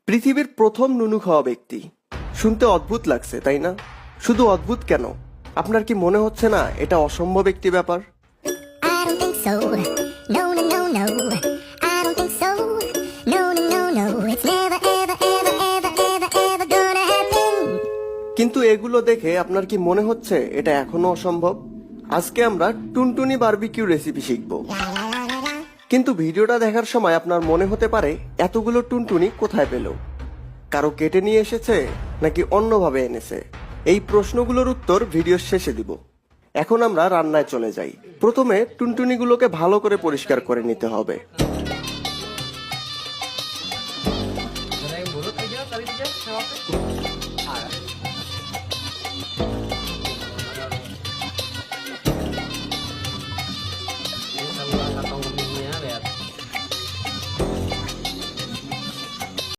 পৃথিবীর প্রথম নুনু খাওয়া ব্যক্তি। শুনতে অদ্ভুত লাগছে তাই না? শুধু অদ্ভুত কেন, আপনার কি মনে হচ্ছে না এটা অসম্ভব একটি ব্যাপার? I don't think so. No, no, no, no. I don't think so. No, no, no, no. It's never, ever, ever, ever, ever, ever gonna happen. কিন্তু এগুলো দেখে আপনার কি মনে হচ্ছে এটা এখনো অসম্ভব? আজকে আমরা টুনটুনি বারবিকিউ রেসিপি শিখব। কিন্তু ভিডিওটা দেখার সময় আপনার মনে হতে পারে এতগুলো টুনটুনি কোথায় পেল? কারো কেটে নিয়ে এসেছে নাকি অন্যভাবে এনেছে? এই প্রশ্নগুলোর উত্তর ভিডিওর শেষে দিব। এখন আমরা রান্নায় চলে যাই। প্রথমে টুনটুনিগুলোকে ভালো করে পরিষ্কার করে নিতে হবে।